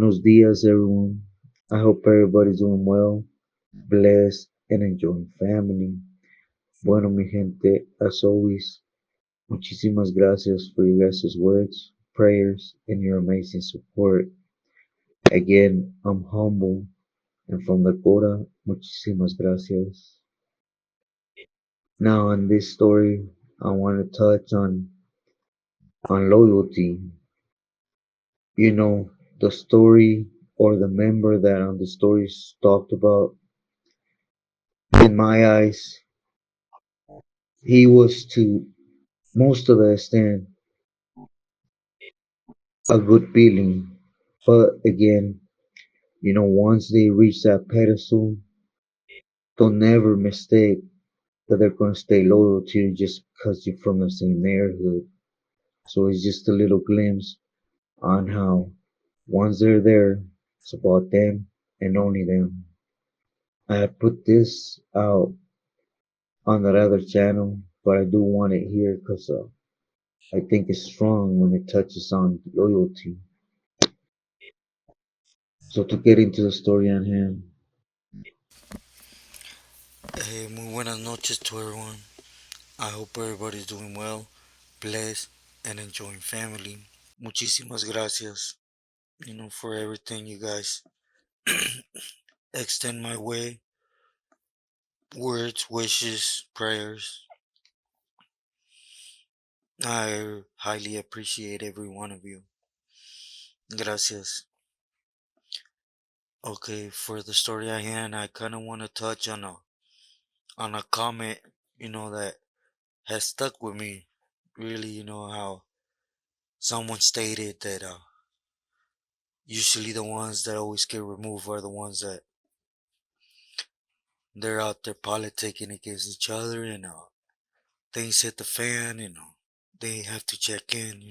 Buenos dias, everyone. I hope everybody's doing well, blessed, and enjoying family. Bueno, mi gente, as always, muchísimas gracias for you guys' words, prayers, and your amazing support. Again, I'm humble, and from the Dakota, muchísimas gracias. Now, in this story, I want to touch on loyalty. You know, the story or the member that on the stories talked about. In my eyes, he was to most of the extent a good feeling. But again, once they reach that pedestal, don't never mistake that they're going to stay loyal to you just because you're from the same neighborhood. So it's just a little glimpse on how once they're there, it's about them and only them. I had put this out on that other channel, but I do want it here because I think it's strong when it touches on loyalty. So to get into the story on hand, Muy buenas noches to everyone. I hope everybody's doing well, blessed, and enjoying family. Muchísimas gracias, for everything you guys extend my way. Words, wishes, prayers. I highly appreciate every one of you. Gracias. Okay, for the story I hand, I kind of want to touch on a comment, that has stuck with me. Really, how someone stated that usually the ones that always get removed are the ones that they're out there politicking against each other, and things hit the fan, they have to check in,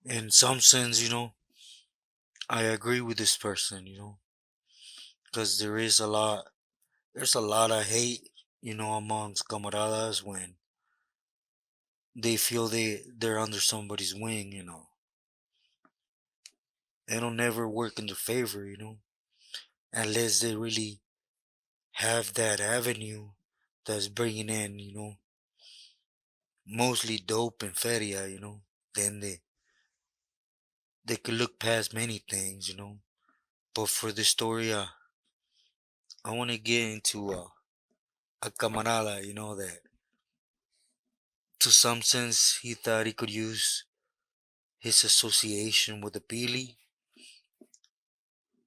in some sense, I agree with this person, because there's a lot of hate, amongst camaradas when they feel they're under somebody's wing, it'll never work in their favor, unless they really have that avenue that's bringing in, mostly dope and feria, then they could look past many things, But for this story, I want to get into a camarada, that to some sense he thought he could use his association with the Pili,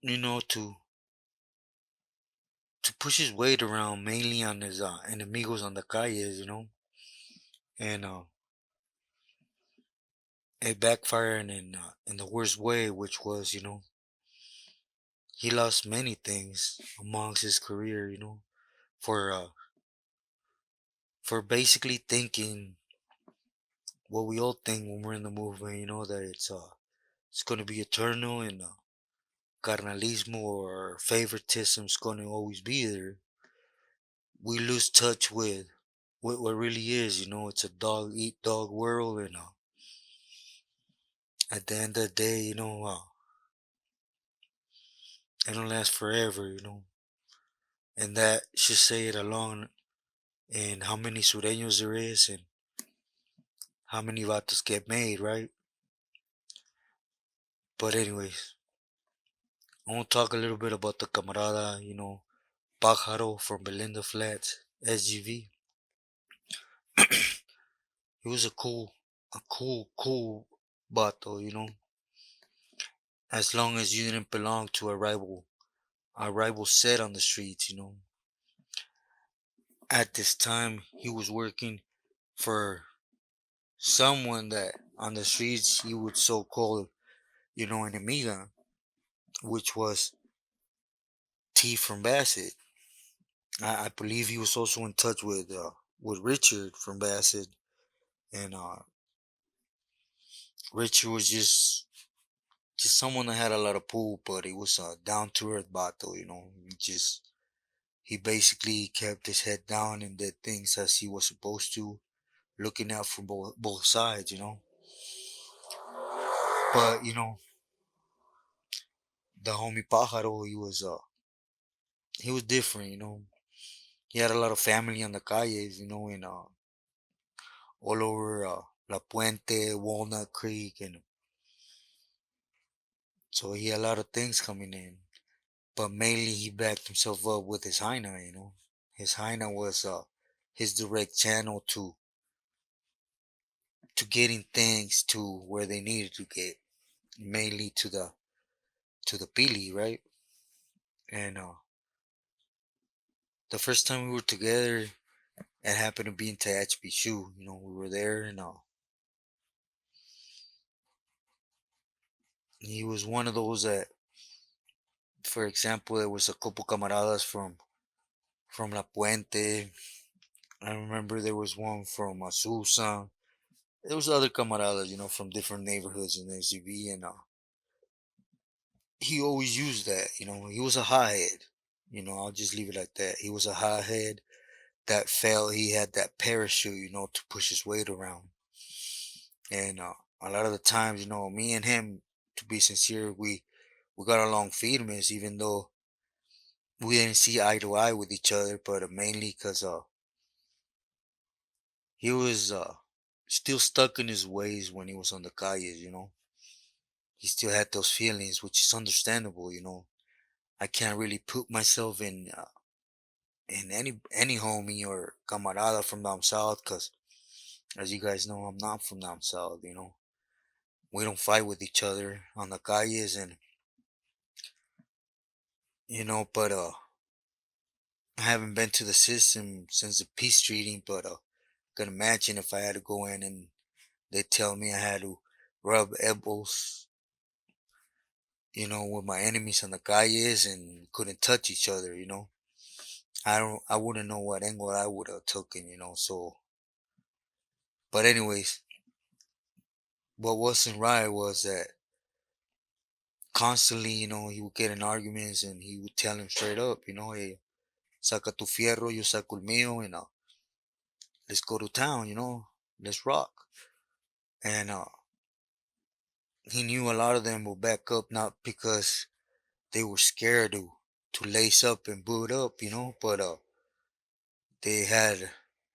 to push his weight around mainly on his enemigos on the calles, and it backfired in the worst way, which was, he lost many things amongst his career, for for basically thinking what we all think when we're in the movement, that it's gonna be eternal, and carnalismo or favoritism is gonna always be there. We lose touch with what really is, it's a dog eat dog world, and at the end of the day, it don't last forever, and that should say it alone in how many sureños there is and how many vatos get made, right? But anyways, I want to talk a little bit about the camarada, Pájaro from Belinda Flats, SGV. He was a cool vato, as long as you didn't belong to a rival set on the streets, At this time, he was working for someone that on the streets he would so call, an amiga, which was T from Bassett. I believe he was also in touch with Richard from Bassett, and Richard was just someone that had a lot of pull, but he was a down to earth battle, he basically kept his head down and did things as he was supposed to, looking out for both sides, But the homie Pájaro, he was different, He had a lot of family on the calles, and all over La Puente, Walnut Creek, and so he had a lot of things coming in. But mainly he backed himself up with his Jaina. His Jaina was his direct channel to getting things to where they needed to get, mainly to the Pili, right? And the first time we were together, it happened to be in Tehachapi. We were there, and he was one of those that, for example, there was a couple camaradas from La Puente. I remember there was one from Azusa. There was other camaradas, from different neighborhoods in SUV, and he always used that. He was a hothead. I'll just leave it like that. He was a hothead that felt he had that parachute, to push his weight around. And a lot of the times, me and him, to be sincere, we got along famous, even though we didn't see eye to eye with each other, but mainly because he was still stuck in his ways when he was on the calles. He still had those feelings, which is understandable. I can't really put myself in any homie or camarada from down south, because as you guys know, I'm not from down south. We don't fight with each other on the calles, and but I haven't been to the system since the peace treaty, but can imagine if I had to go in and they tell me I had to rub elbows, with my enemies on the calles and couldn't touch each other. I wouldn't know what angle I would have taken. So, but anyways, what wasn't right was that constantly, he would get in arguments and he would tell him straight up, hey, saca tu fierro, yo saco el mío, and let's go to town, let's rock. And he knew a lot of them would back up, not because they were scared to lace up and boot up, but they had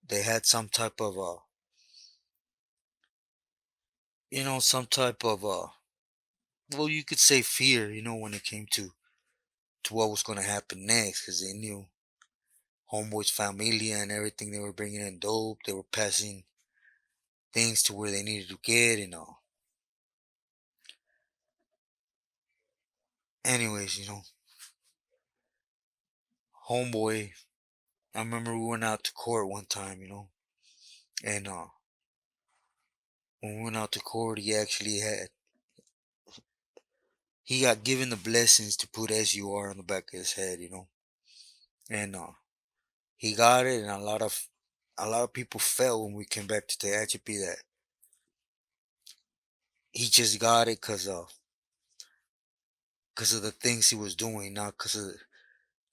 they had some type of well, you could say fear, when it came to what was going to happen next, because they knew homeboy's familia and everything. They were bringing in dope, they were passing things to where they needed to get, anyways, homeboy, I remember we went out to court one time, and when we went out to court, he got given the blessings to put SUR on the back of his head, and he got it, and a lot of people felt when we came back to Tehachapi that he just got it because of the things he was doing, not because of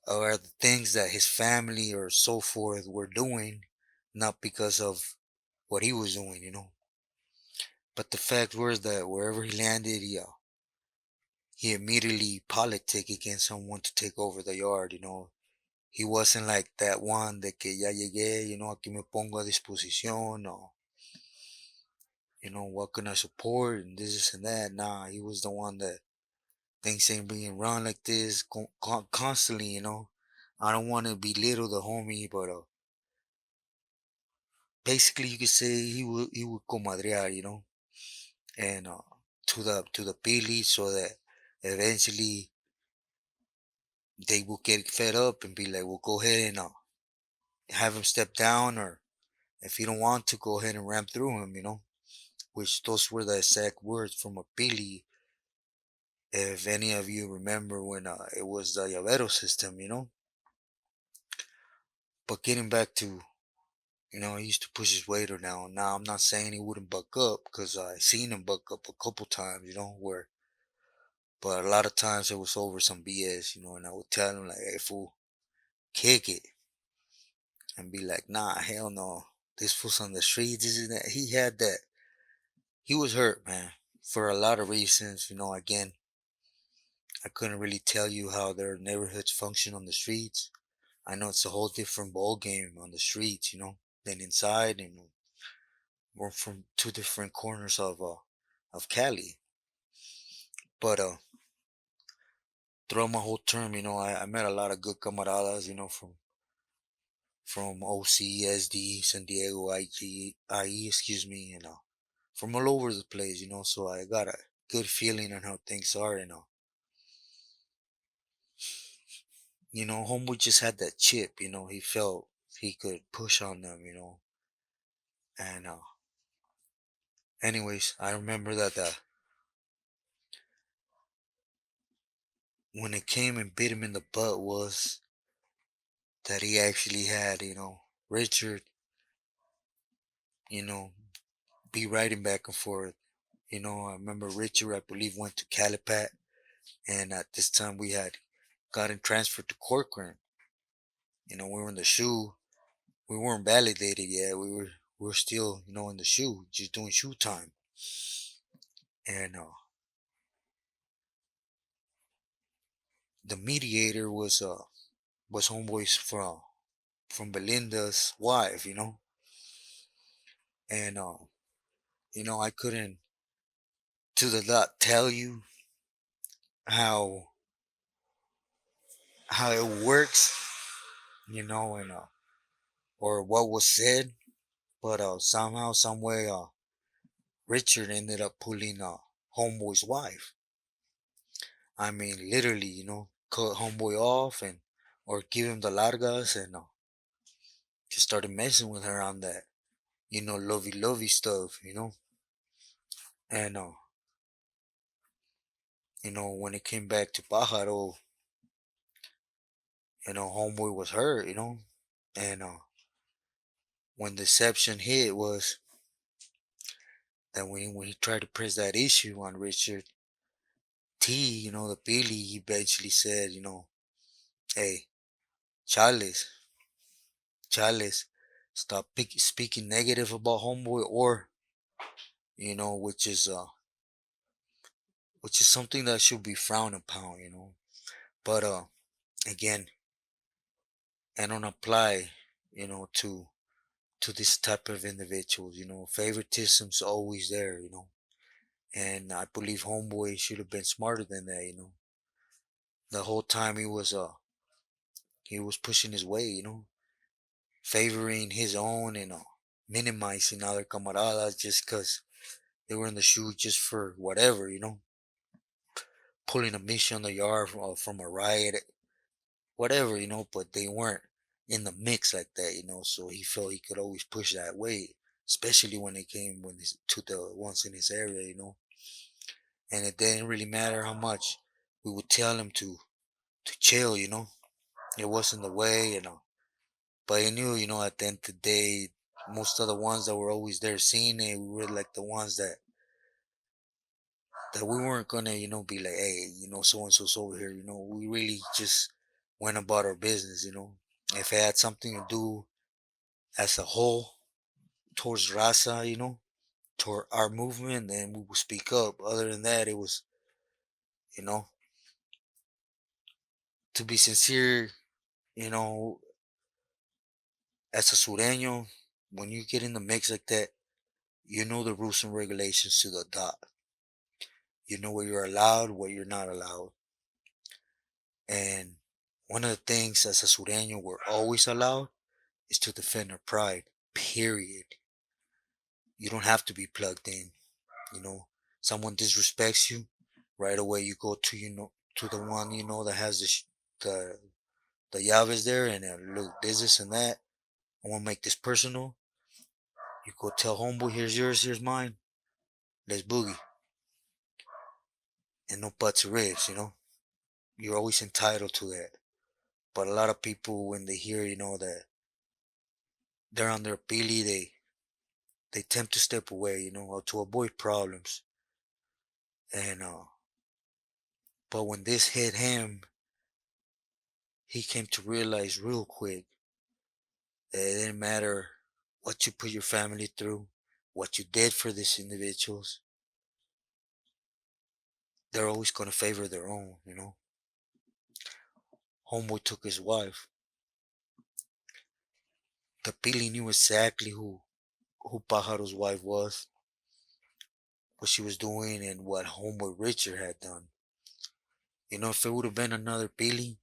or the things that his family or so forth were doing, not because of what he was doing. But the fact was that wherever he landed, he immediately politic against someone to take over the yard. He wasn't like that one de que ya llegué, aquí me pongo a disposición, or, what can I support, and this and that. Nah, he was the one that things ain't being run like this constantly, I don't want to belittle the homie, but basically you could say he would comadrear, and to the Pili, so that eventually they will get fed up and be like, "Well, go ahead and have him step down, or if you don't want to, go ahead and ram through him." Which those were the exact words from a Pili. If any of you remember when it was the Llavero system. But getting back to, he used to push his weight down. Now, I'm not saying he wouldn't buck up, because I seen him buck up a couple times, but a lot of times it was over some BS, and I would tell him, like, hey, fool, kick it. And be like, nah, hell no. This fool's on the streets, this is that. He had that. He was hurt, man, for a lot of reasons, again. I couldn't really tell you how their neighborhoods function on the streets. I know it's a whole different ball game on the streets, than inside, and we're from two different corners of Cali. But throughout my whole term, I met a lot of good camaradas, from OC, SD, San Diego, IE, excuse me, and from all over the place, so I got a good feeling on how things are, Homeboy just had that chip, he felt he could push on them, and anyways, I remember that when it came and bit him in the butt was that he actually had, Richard, you know, be riding back and forth. I remember Richard, I believe, went to Calipat, and at this time we had gotten transferred to Corcoran. We were in the shoe. We weren't validated yet. We were still, in the shoe, just doing shoe time. And the mediator was homeboys from Belinda's wife, and I couldn't to the dot tell you how it works, and or what was said, but somehow, some way, Richard ended up pulling homeboy's wife. I mean, literally, cut homeboy off and or give him the largas and just started messing with her on that, lovey lovey stuff, and when it came back to Pajaro, homeboy was hurt, and when deception hit was that when he tried to press that issue on Richard T, the Billy, he eventually said, hey, Charles, Charles, stop speaking negative about homeboy, or you know, which is uh, which is something that should be frowned upon, But again, I don't apply, to this type of individuals. Favoritism's always there, and I believe homeboy should have been smarter than that, The whole time he was pushing his way, favoring his own and minimizing other camaradas just because they were in the shoe just for whatever, pulling a mission on the yard from a riot, whatever, but they weren't in the mix like that, so he felt he could always push that way, especially when it came to the ones in his area, and it didn't really matter how much we would tell him to chill, it wasn't the way, but he knew, at the end of the day, most of the ones that were always there seeing it, we were like the ones that we weren't gonna, be like, hey, so and so's over here, we really just went about our business, If it had something to do as a whole towards Raza, toward our movement, then we would speak up. Other than that, it was, you know, to be sincere, you know, as a Sureño, when you get in the mix like that, you know the rules and regulations to the dot. You know what you're allowed, what you're not allowed. And one of the things as a Sureño we're always allowed is to defend our pride. Period. You don't have to be plugged in. Someone disrespects you, right away you go to to the one that has the llaves there, and look, this and that. I want to make this personal. You go tell homeboy, here's yours, here's mine. Let's boogie, and no buts or ifs. You're always entitled to that. But a lot of people, when they hear that they're on their pili, they tend to step away, or to avoid problems. And but when this hit him, he came to realize real quick that it didn't matter what you put your family through, what you did for these individuals. they're always gonna favor their own, Homeboy took his wife. The Pili knew exactly who Pajaro's wife was, what she was doing, and what Homeboy Richard had done. If it would have been another Pili,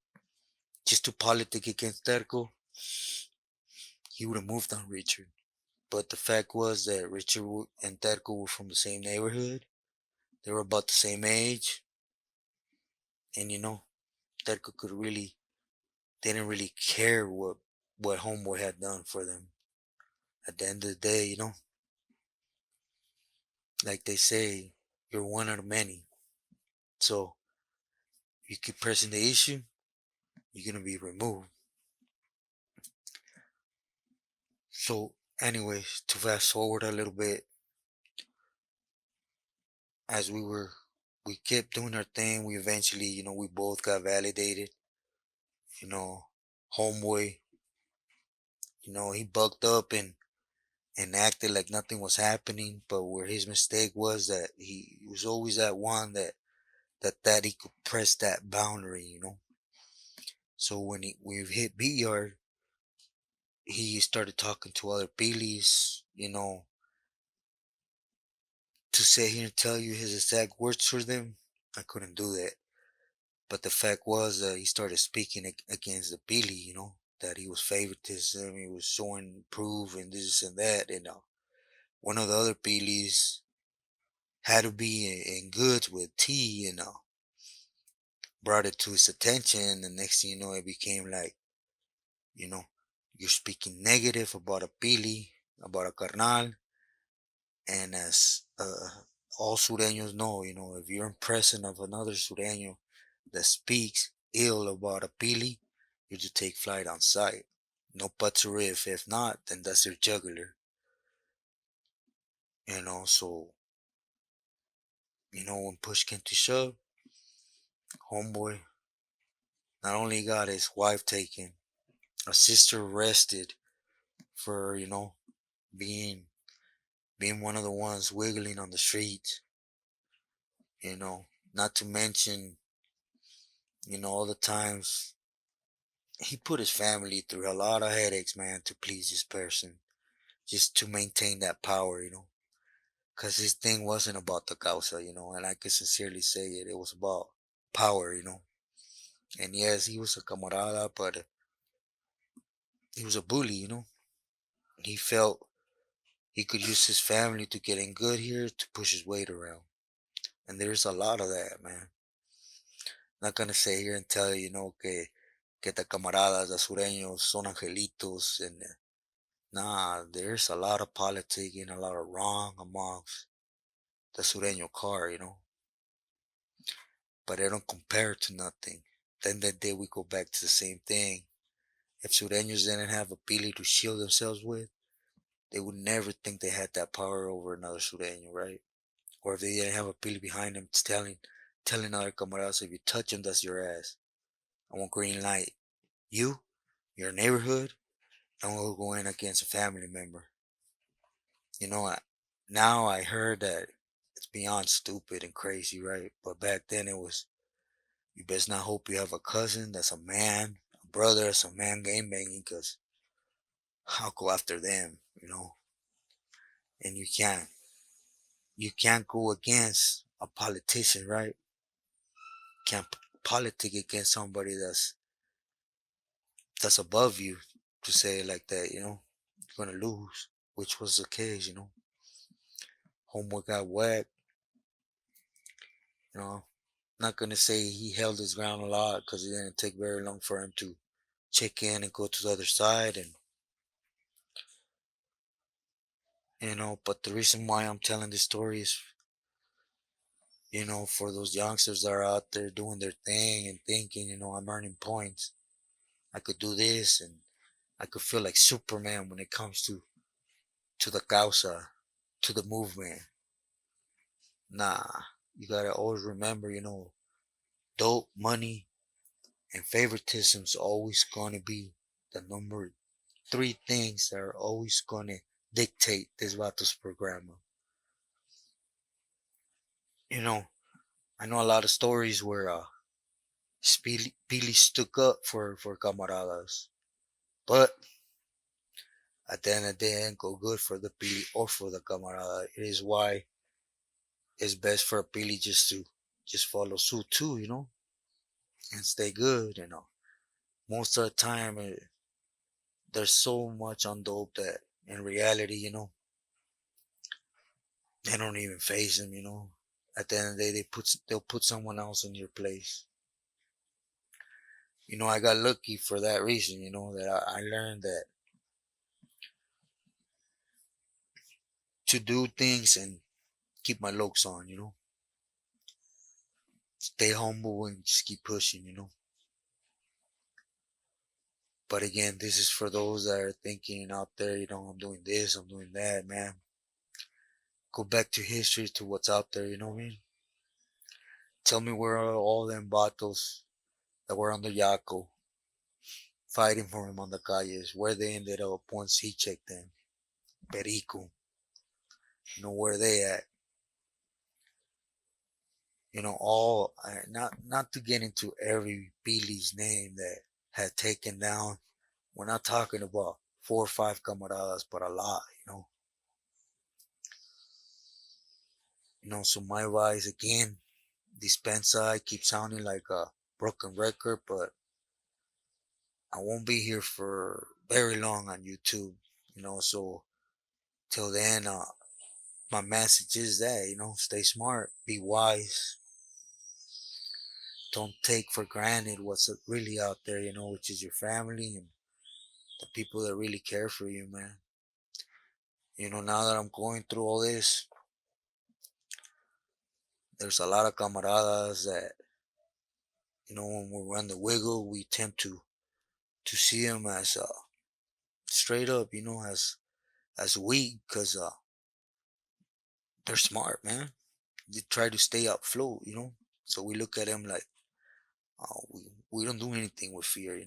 just to politic against Terco, he would have moved on Richard. But the fact was that Richard and Terco were from the same neighborhood. They were about the same age, and Terco could really didn't really care what Homeboy had done for them. At the end of the day, like they say, you're one out of many. So you keep pressing the issue, you're gonna be removed. So, anyways, to fast forward a little bit, as we kept doing our thing. We eventually, we both got validated. You know, Homeboy, he bucked up and acted like nothing was happening. But where his mistake was that he was always that one that he could press that boundary. So when we hit B yard, he started talking to other Billies, to sit here and tell you his exact words for them. I couldn't do that. But the fact was that he started speaking against the Billy, that he was favoritism, he was showing proof and this and that. And one of the other Billys had to be in goods with T, brought it to his attention. And next thing you know, it became like, you know, you're speaking negative about a Billy, about a carnal. And as all Sureños know, if you're impressing of another Sureño that speaks ill about a Pili, you just take flight on sight. No buts or if. If not, then that's your juggler. So, when push came to shove, homeboy not only got his wife taken, a sister arrested for, being being one of the ones wiggling on the streets, you know, not to mention, all the times he put his family through a lot of headaches, man, to please this person, just to maintain that power, because his thing wasn't about the causa, and I can sincerely say it. It was about power, And yes, he was a camarada, but he was a bully, He felt he could use his family to get in good here to push his weight around. And there's a lot of that, man. Not gonna say here and tell you, que the camaradas, the sureños, son angelitos, and nah, there's a lot of politicking, a lot of wrong amongst the sureño car, But they don't compare to nothing. Then that day we go back to the same thing. If Sureños didn't have a Pili to shield themselves with, they would never think they had that power over another Sureño, right? Or if they didn't have a Pili behind them telling other camaradas, if you touch them, that's your ass. I want green light. You, your neighborhood, I'm gonna go in against a family member. You know, I, now I heard that it's beyond stupid and crazy, right? But back then it was, you best not hope you have a cousin that's a man, a brother that's a man game banging, because I'll go after them, And you can't go against a politician, right? Can't politic against somebody that's above you, to say it like that, You're gonna lose, which was the case, Homework got whacked, you know. Not gonna say he held his ground a lot, because it didn't take very long for him to check in and go to the other side, and but the reason why I'm telling this story is, for those youngsters that are out there doing their thing and thinking, I'm earning points, I could do this, and I could feel like Superman when it comes to the causa, to the movement. Nah, you gotta always remember, dope, money, and favoritism's always gonna be the number three things that are always gonna dictate this vatos programa. You know, I know a lot of stories where Pili stuck up for camaradas, but at the end of the day, it ain't go good for the Pili or for the camarada. It is why it's best for a Pili just to just follow suit too, and stay good. Most of the time, there's so much on dope that in reality, they don't even face them. At the end of the day, they'll put someone else in your place. I got lucky for that reason. That I learned that to do things and keep my looks on. Stay humble and just keep pushing. But again, this is for those that are thinking out there. I'm doing this, I'm doing that, man. Go back to history, to what's out there. You know what I mean? Tell me where are all them battles that were on the Yaco fighting for him on the calles, where they ended up once he checked them. Perico, where they at. All not to get into every Billy's name that had taken down. We're not talking about 4 or 5 camaradas, but a lot. So my advice again, dispensa. I keep sounding like a broken record, but I won't be here for very long on YouTube. So till then, my message is that stay smart, be wise, don't take for granted what's really out there, which is your family and the people that really care for you, man. Now that I'm going through all this, there's a lot of camaradas that, when we run the wiggle, we tend to see them as straight up, as weak, because they're smart, man. They try to stay afloat, So we look at them like, we don't do anything with fear,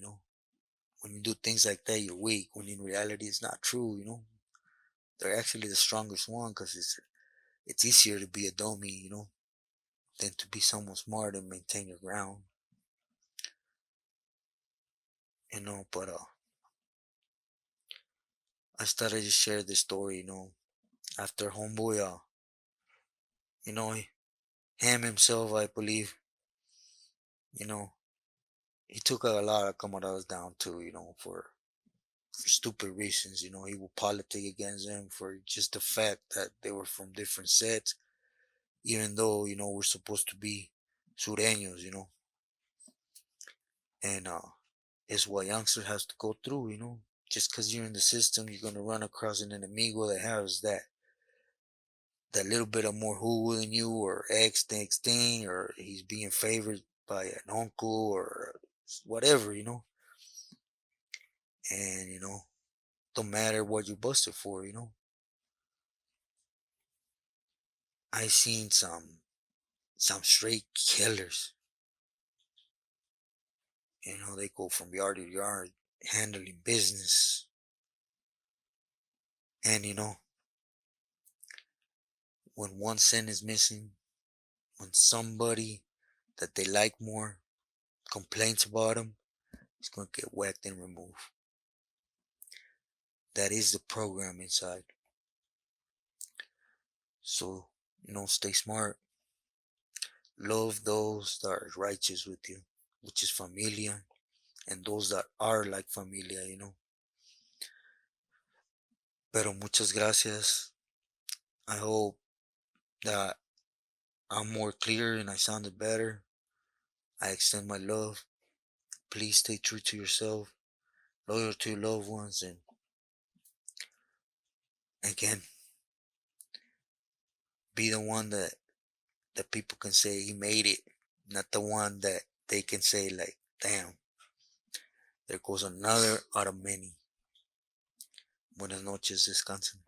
When you do things like that, you're weak. When in reality, it's not true, They're actually the strongest one, because it's easier to be a dummy, than to be someone smart and maintain your ground, But I started to share this story, after homeboy, you know, him himself, I believe, you know, he took a lot of camaradas down too, for stupid reasons. He would politic against them for just the fact that they were from different sets, even though, we're supposed to be sureños, and it's what youngster has to go through, just because you're in the system, you're going to run across an enemigo that has that little bit of more who than you, or X next thing, or he's being favored by an uncle or whatever, and don't matter what you busted for, I seen some straight killers. They go from yard to yard handling business. And when one cent is missing, when somebody that they like more complains about them, it's gonna get whacked and removed. That is the program inside. So, stay smart. Love those that are righteous with you, which is familia, and those that are like familia, Pero muchas gracias. I hope that I'm more clear and I sounded better. I extend my love. Please stay true to yourself, loyal to your loved ones, and again, be the one that people can say he made it, not the one that they can say like, damn, there goes another out of many. Buenas noches, descansen.